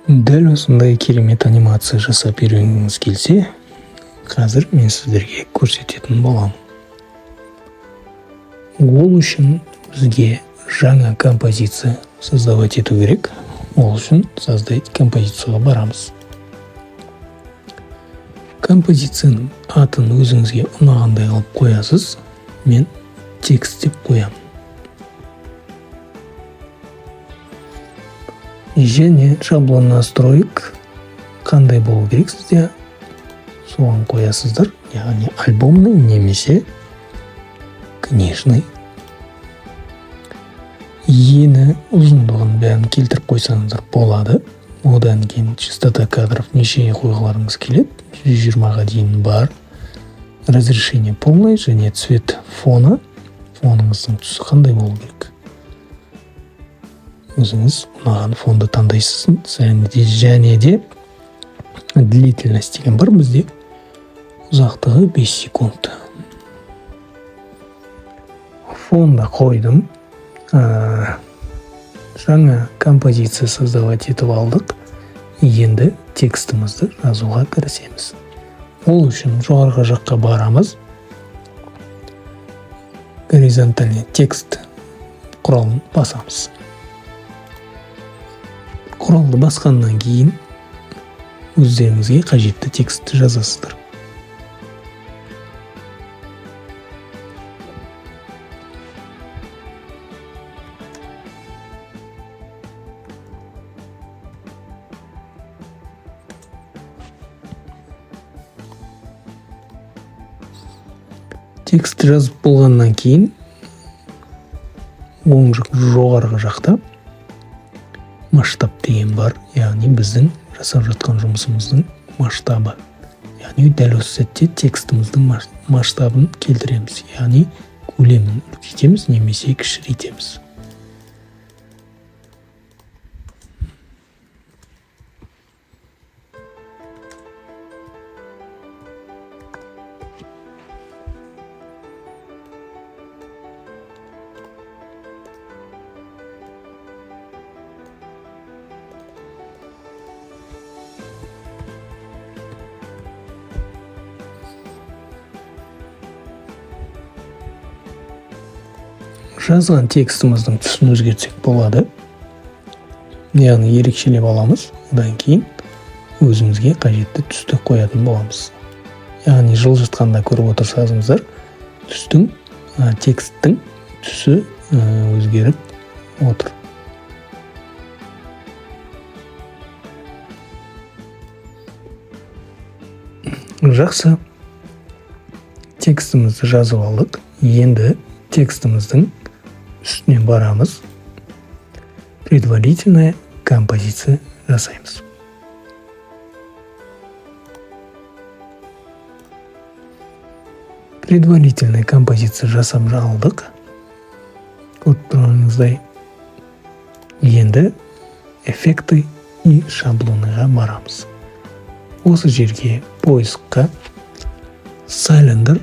Дәл осындай керемет анимация жасап үйренгіңіз келсе, қазір мен сіздерге көрсететін боламын. Ол үшін бізге жаңа композиция создавать ету керек. Ол үшін создать композицияға барамыз. Композицияның атын өзіңізге ұнағандай алып қоясыз. Мен текст деп қоямын. Және шаблон настроек қандай болу керек сізде, соған қоясыздар. Яғни альбомный немесе книжный. Ені ұзындығын бәрін келтіріп қойсаңыздар болады. Одан кейін частота кадров нешеге қойғыларыңыз келеді. 120-ға дейін бар. Разрешение полный және цвет фона. Фоныңыздың түсі қандай болу керек? Өзіңіз ұнаған фонды таңдайсыз. Және де длительность деген бар бізде. Ұзақтығы 5 секунд. Фонда қойдым. Жаңа композиция создавать етіп алдық. Енді текстімізді жазуға кірісеміз. Ол үшін жоғарғы жаққа барамыз. Горизонтальный текст құралын басамыз. Құралды басқаннан кейін өздеріңізге қажетті текстті жазасыздар. Текст жазып болғаннан кейін оң жоғарғы жақта масштаб деген бар. Яғни біздің жасап жатқан жұмысымыздың масштабы. Яғни дәл осы сәтте текстіміздің масштабын келтіреміз. Яғни көлемін үлкейтеміз немесе кішірейтеміз. Жазған текстіміздің түсін өзгертсек болады. Яғни ерекшелеп аламыз. Одан кейін өзімізге қажетті түсті қоятын боламыз. Яғни жылжытқанда көріп отырсаңыздар, тексттің түсі өзгеріп отыр. Жақсы. Текстімізді жазып алдық. Енді текстіміздің үстіне барамыз. Предварительная композиция жасаймыз. Предварительная композиция жасап алдық. Көріп тұрғаныңыздай. Енді эффекты и шаблоныға барамыз. Осы жерге поискқа цилиндр,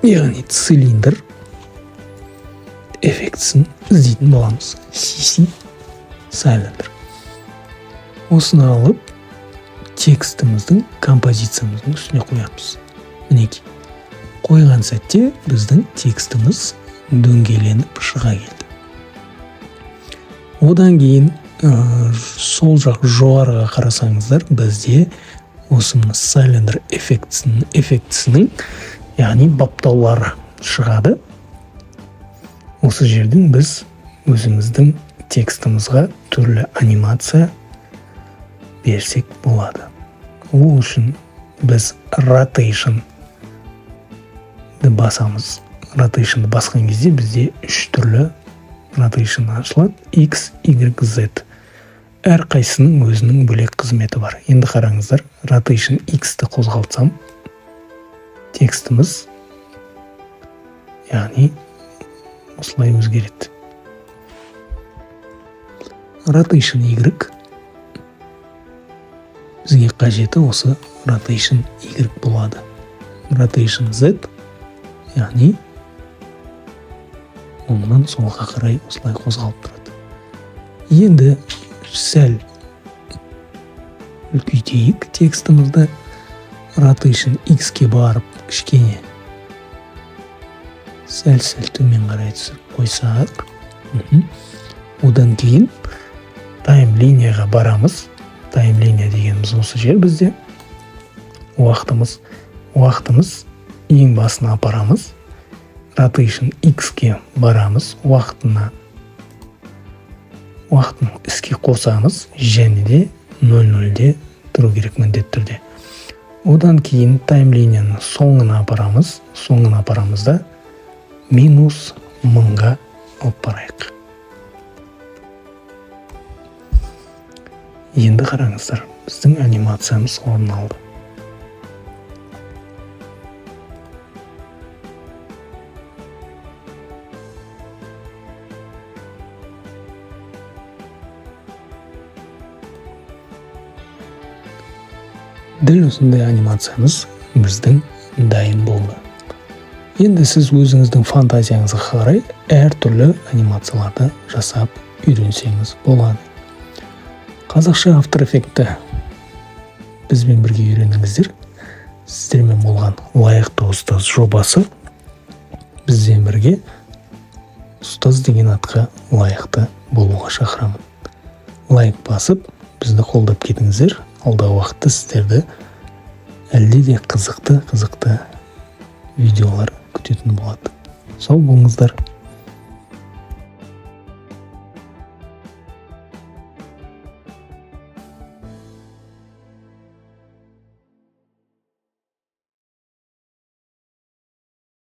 яғни цилиндр эффектісін іздейтін боламыз. CC цилиндр. Осыны алып, текстіміздің композициямыздың үстіне қоямыз. Мінекей. Қойған сәтте біздің текстіміз дөңгеленіп шыға келді. Одан кейін сол жақ жоғарыға қарасаңыздар, бізде осының цилиндр эффектісінің, яғни баптаулары шығады. Осы жерден біз өзіміздің текстімізға түрлі анимация берсек болады. Ол үшін біз rotation'ды басамыз. Rotation'ды басқан кезде бізде 3 түрлі rotation ашылады. X, Y, Z. Әр қайсының өзінің бөлек қызметі бар. Енді қараңыздар, rotation X-ті қозғалтсам, текстіміз, яғни осылай өзгереді. Rotation Y бізге қажеті осы rotation Y болады. Rotation Z, яғни оңнан солға қарай осылай қозғалып тұрады. Енді сәл үлкейтейік текстімізді. Rotation X-ке барып, кішкене сәл төмен қарай түсіп қойсақ. Одан кейін таймлинияға барамыз. Таймлиния дегеніміз осы жер бізде. Уақытымыз ең басына апарамыз. Rotation X-ке барамыз. Уақытын іске қосамыз. Және де 00-де тұру керек міндетті түрде. Одан кейін таймлинияны соңына апарамыз да -1000-ға алып барайық. Енді қараңыздар, біздің анимациямыз орын алды. Дәл осындай анимациямыз біздің дайын болды. Енді сіз өзіңіздің фантазияңызға қарай әртүрлі анимацияларды жасап үйренсеңіз болады. Қазақша After Effects'ті бізбен бірге үйреніңіздер. Сіздермен болған лайықты ұстаз жобасы бізбен бірге ұстаз деген атқа лайықты болуға шақырамын. Лайк басып, бізді қолдап кетіңіздер. Алдағы уақытта сіздерді әлде де қызықты видеолар күтетін болады. Сау болыңыздар.